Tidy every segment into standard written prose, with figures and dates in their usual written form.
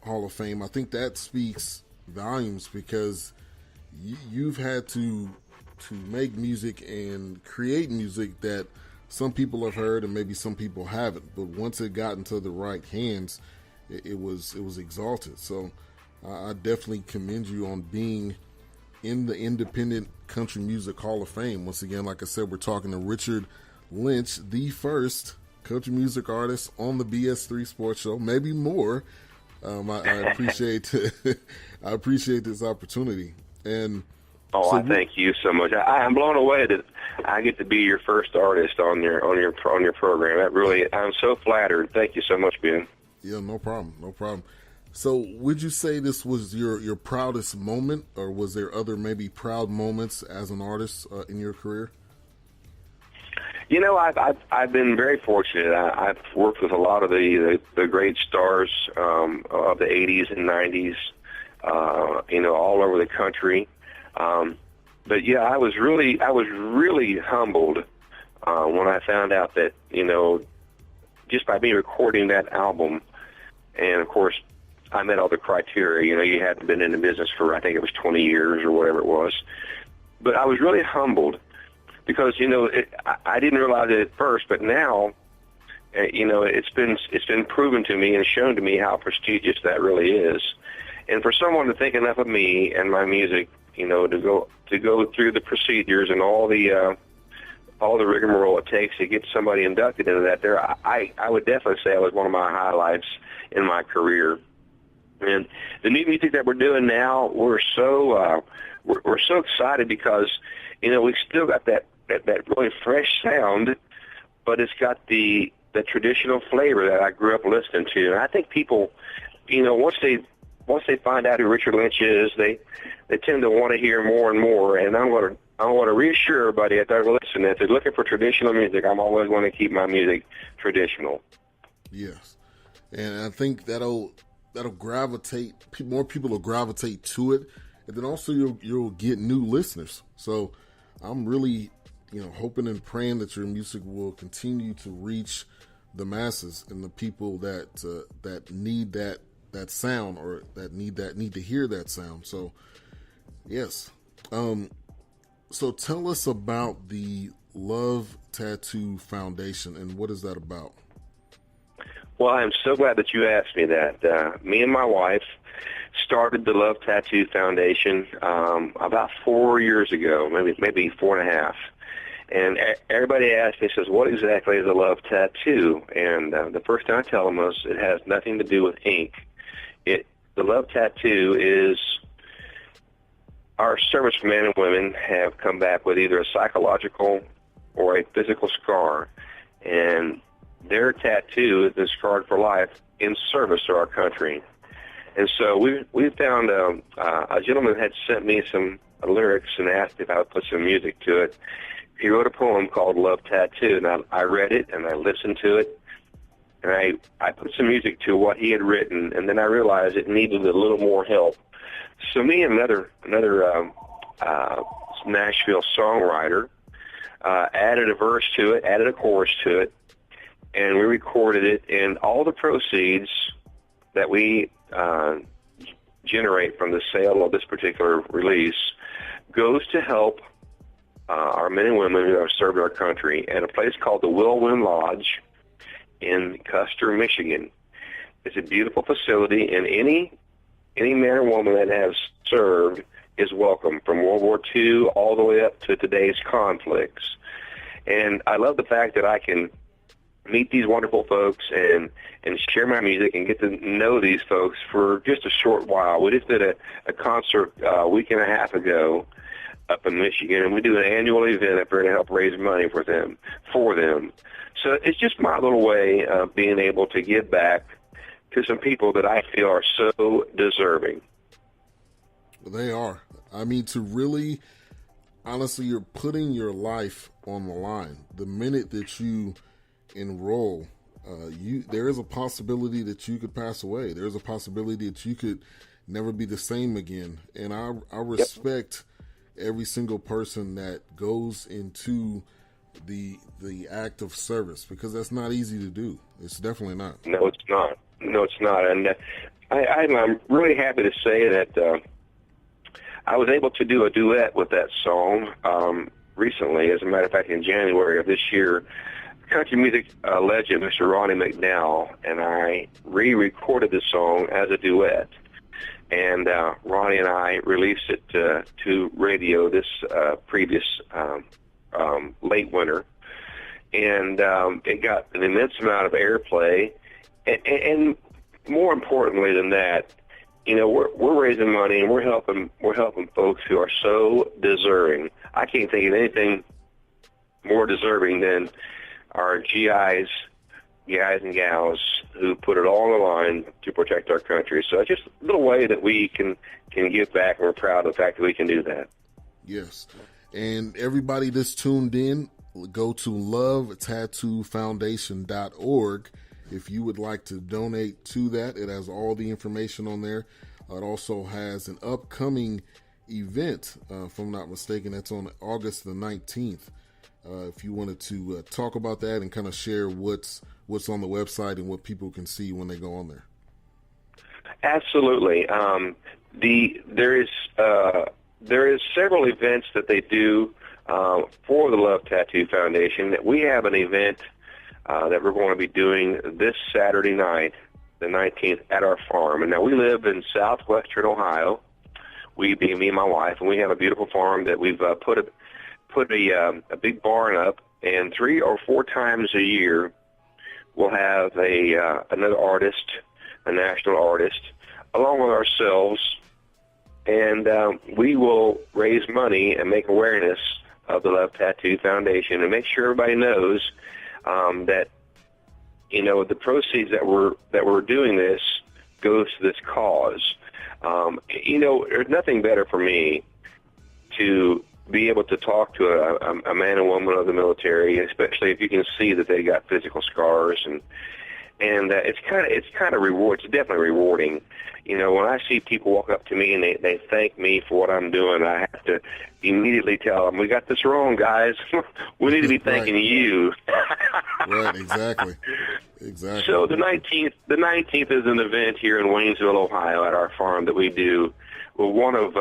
Hall of Fame, I think that speaks volumes because you've had to make music and create music that some people have heard and maybe some people haven't. But once it got into the right hands, it was exalted. So I definitely commend you on being in the Independent Country Music Hall of Fame. Once again, like I said, we're talking to Richard Lynch, the first country music artist on the BS3 Sports Show, maybe more. I appreciate I appreciate this opportunity. And I thank you so much. I'm blown away that I get to be your first artist on your program. That really, I'm so flattered. Thank you so much, Ben. Yeah, no problem. So would you say this was your proudest moment, or was there other maybe proud moments as an artist in your career? You know, I've been very fortunate. I've worked with a lot of the great stars of the 80s and 90s, all over the country. But yeah, I was really humbled when I found out that, just by me recording that album, and of course, I met all the criteria. You hadn't been in the business for, I think it was 20 years or whatever it was. But I was really humbled because, I didn't realize it at first, but now, it's been proven to me and shown to me how prestigious that really is. And for someone to think enough of me and my music, to go through the procedures and all the rigmarole it takes to get somebody inducted into that, I would definitely say it was one of my highlights in my career. And the new music that we're doing now, we're so excited because we've still got that really fresh sound, but it's got the traditional flavor that I grew up listening to. And I think people, once they find out who Richard Lynch is, they tend to want to hear more and more. And I want to reassure everybody that they're listening, if they're looking for traditional music, I'm always going to keep my music traditional. Yes, and I think that'll gravitate. More people will gravitate to it, and then also you'll get new listeners. So I'm really, hoping and praying that your music will continue to reach the masses and the people that need that sound, or that need to hear that sound. So yes. So tell us about the Love Tattoo Foundation and what is that about? Well, I'm so glad that you asked me that. Me and my wife started the Love Tattoo Foundation about 4 years ago, maybe 4.5. And everybody asks me, says, what exactly is a love tattoo? And the first thing I tell them is it has nothing to do with ink. The love tattoo is our servicemen and women have come back with either a psychological or a physical scar, and their tattoo has been scarred for life in service to our country. And so we found a gentleman had sent me some lyrics and asked if I would put some music to it. He wrote a poem called Love Tattoo, and I read it and I listened to it, and I put some music to what he had written, and then I realized it needed a little more help. So me and another Nashville songwriter added a verse to it, added a chorus to it, and we recorded it. And all the proceeds that we generate from the sale of this particular release goes to help our men and women who have served our country at a place called the Whirlwind Lodge in Custer, Michigan. It's a beautiful facility, and any man or woman that has served is welcome, from World War II all the way up to today's conflicts. And I love the fact that I can meet these wonderful folks and share my music and get to know these folks for just a short while. We just did a concert a week and a half ago up in Michigan, and we do an annual event up there to help raise money for them. So it's just my little way of being able to give back to some people that I feel are so deserving. They are. I mean, to really, honestly, you're putting your life on the line. The minute that you enroll, there is a possibility that you could pass away. There's a possibility that you could never be the same again. And I respect every single person that goes into the act of service, because that's not easy to do. It's definitely not. No, it's not. And I'm really happy to say that I was able to do a duet with that song recently. As a matter of fact, in January of this year, country music legend Mr. Ronnie McDowell and I re-recorded the song as a duet. And Ronnie and I released it to radio this previous late winter. And it got an immense amount of airplay. And more importantly than that, you know, we're raising money and we're helping folks who are so deserving. I can't think of anything more deserving than our GIs, guys and gals who put it all on the line to protect our country. So it's just a little way that we can give back, and we're proud of the fact that we can do that. Yes. And everybody that's tuned in, go to lovetattoofoundation.org if you would like to donate to that. It has all the information on there. It also has an upcoming event, if I'm not mistaken, that's on August the 19th. If you wanted to talk about that and kind of share what's on the website and what people can see when they go on there. Absolutely. There is several events that they do for the Love Tattoo Foundation. We have an event that we're going to be doing this Saturday night, the 19th, at our farm. And now we live in southwestern Ohio. Me and my wife, and we have a beautiful farm that we've put a big barn up, and 3 or 4 times a year we'll have another artist, a national artist, along with ourselves, and we will raise money and make awareness of the Love Tattoo Foundation and make sure everybody knows that, you know, the proceeds that we're doing this goes to this cause. You know, there's nothing better for me to be able to talk to a man and woman of the military, especially if you can see that they got physical scars, and it's kind of reward. It's definitely rewarding. You know, when I see people walk up to me and they thank me for what I'm doing, I have to immediately tell them, "We got this wrong, guys. We need to be thanking you." Right. Exactly. So the 19th is an event here in Waynesville, Ohio, at our farm that we do. Well, one of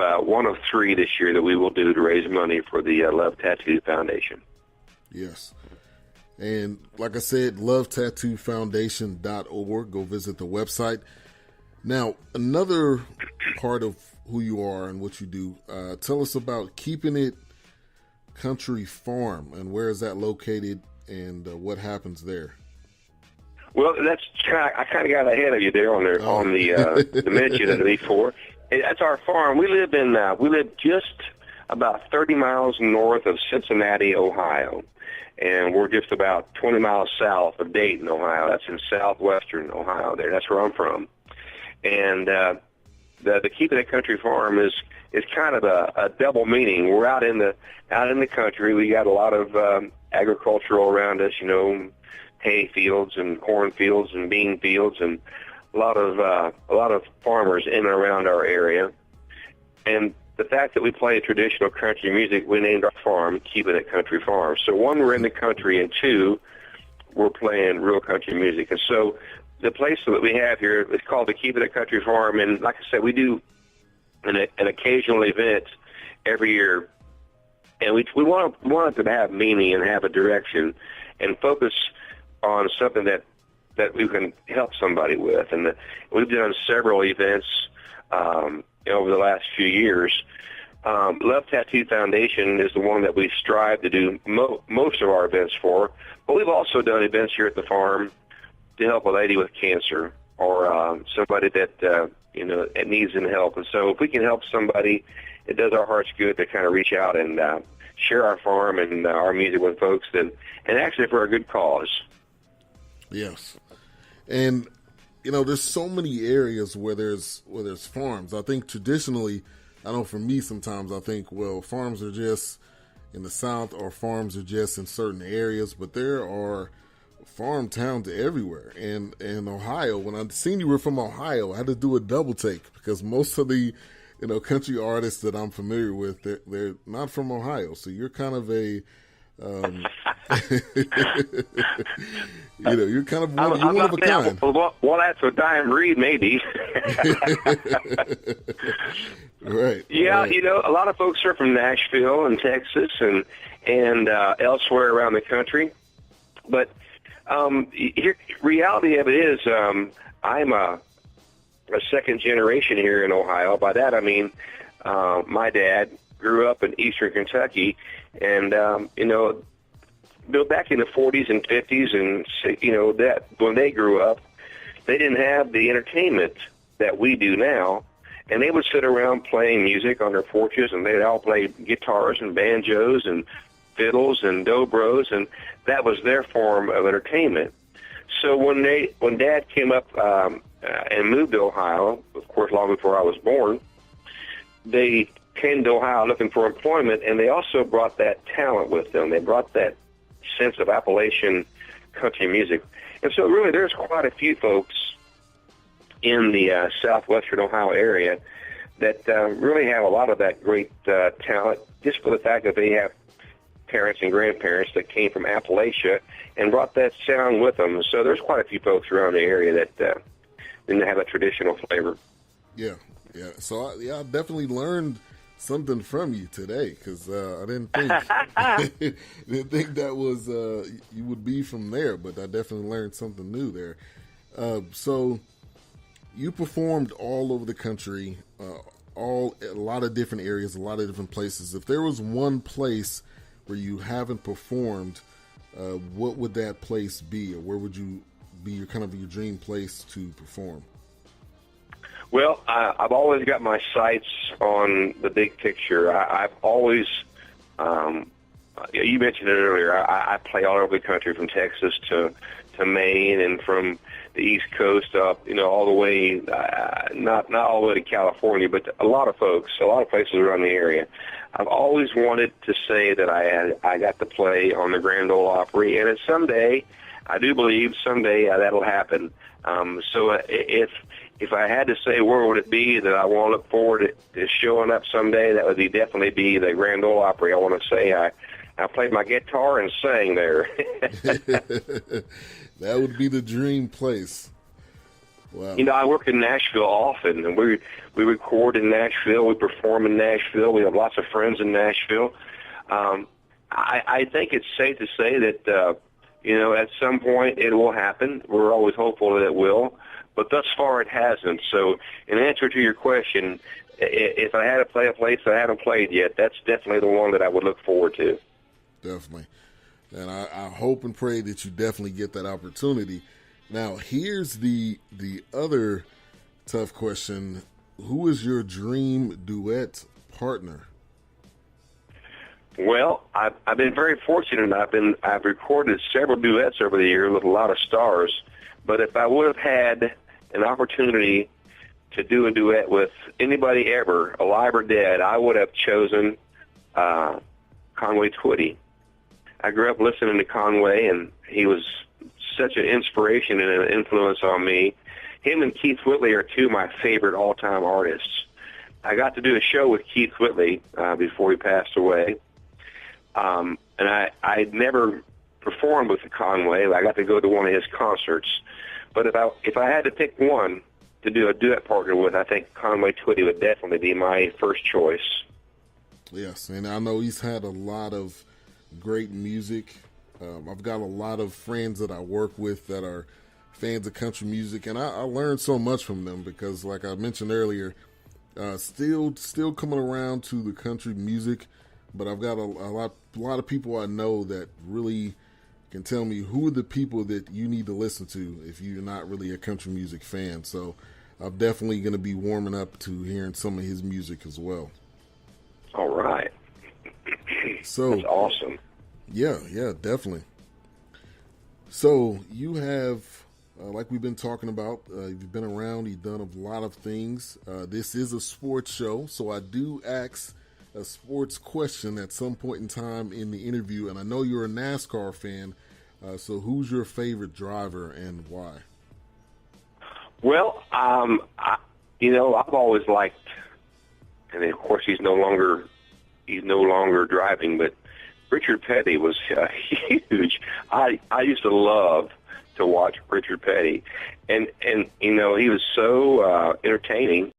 3 this year that we will do to raise money for the Love Tattoo Foundation. Yes. And like I said, lovetattoofoundation.org. Go visit the website. Now, another part of who you are and what you do, tell us about Keeping It Country Farm, and where is that located, and what happens there? Well, I kind of got ahead of you there on the mention of it before. That's our farm. We live just about 30 miles north of Cincinnati, Ohio, and we're just about 20 miles south of Dayton, Ohio. That's in southwestern Ohio. That's where I'm from. And the Keeping It Country Farm is kind of a double meaning. We're out in the country. We got a lot of agricultural around us, you know, hay fields and corn fields and bean fields, and a lot of farmers in and around our area. And the fact that we play traditional country music, we named our farm Keeping It Country Farm. So 1, we're in the country, and 2, we're playing real country music. And so the place that we have here is called the Keeping It Country Farm. And like I said, we do an occasional event every year. And we want it to have meaning and have a direction and focus on something that we can help somebody with. And we've done several events over the last few years. Love Tattoo Foundation is the one that we strive to do most of our events for, but we've also done events here at the farm to help a lady with cancer, or somebody that that needs some help. And so if we can help somebody, it does our hearts good to kind of reach out and share our farm and our music with folks, and actually for a good cause. Yes. And there's so many areas where there's farms. I think traditionally, I know for me sometimes I think, well, farms are just in the South, or farms are just in certain areas, but there are farm towns everywhere. And in Ohio, when I seen you were from Ohio, I had to do a double take, because most of the country artists that I'm familiar with, they're not from Ohio. So you're kind of a You're kind of one of a kind. Well, that's a dime read, maybe. Right. Yeah, right. a lot of folks are from Nashville and Texas and elsewhere around the country. But reality of it is, I'm a second generation here in Ohio. By that I mean, my dad grew up in eastern Kentucky, and back in the 40s and 50s, and that when they grew up, they didn't have the entertainment that we do now, and they would sit around playing music on their porches, and they'd all play guitars and banjos and fiddles and dobros, and that was their form of entertainment. So when Dad came up and moved to Ohio, of course, long before I was born, they came to Ohio looking for employment, and they also brought that talent with them. They brought that sense of Appalachian country music. And so really there's quite a few folks in the southwestern Ohio area that really have a lot of that great talent, just for the fact that they have parents and grandparents that came from Appalachia and brought that sound with them. So there's quite a few folks around the area that didn't have a traditional flavor. Yeah. So I definitely learned something from you today, because I didn't think that was you would be from there, but I definitely learned something new there. So you performed all over the country, a lot of different areas, a lot of different places. If there was one place where you haven't performed, what would that place be, or where would you be your dream place to perform? Well, I've always got my sights on the big picture. I've always, you mentioned it earlier, I play all over the country, from Texas to Maine, and from the East Coast up, all the way, not all the way to California, but a lot of places around the area. I've always wanted to say that I got to play on the Grand Ole Opry, and I do believe someday that'll happen. So if I had to say where would it be that I want to look forward to showing up someday, that would definitely be the Grand Ole Opry. I want to say I played my guitar and sang there. That would be the dream place. Wow. I work in Nashville often, and we record in Nashville, we perform in Nashville, we have lots of friends in Nashville. I think it's safe to say that, at some point it will happen. We're always hopeful that it will, but thus far it hasn't. So in answer to your question, if I had to play a place that I haven't played yet, that's definitely the one that I would look forward to. Definitely. And I hope and pray that you definitely get that opportunity. Now, here's the other tough question. Who is your dream duet partner? Well, I've been very fortunate. I've recorded several duets over the years with a lot of stars. But if I would have had an opportunity to do a duet with anybody ever, alive or dead, I would have chosen Conway Twitty. I grew up listening to Conway, and he was such an inspiration and an influence on me. Him and Keith Whitley are two of my favorite all-time artists. I got to do a show with Keith Whitley before he passed away. And I'd never performed with Conway. I got to go to one of his concerts. But if I had to pick one to do a duet partner with, I think Conway Twitty would definitely be my first choice. Yes, and I know he's had a lot of great music. I've got a lot of friends that I work with that are fans of country music, and I learned so much from them because, like I mentioned earlier, still coming around to the country music, but I've got a lot of people I know that really can tell me who are the people that you need to listen to if you're not really a country music fan. So I'm definitely going to be warming up to hearing some of his music as well. All right. So that's awesome. Yeah, definitely. So you have, like we've been talking about, you've been around, you've done a lot of things. This is a sports show, so I do ask a sports question at some point in time in the interview, and I know you're a NASCAR fan, so who's your favorite driver and why? Well, I've always liked, and of course he's no longer driving, but Richard Petty was huge. I used to love to watch Richard Petty, and he was so entertaining.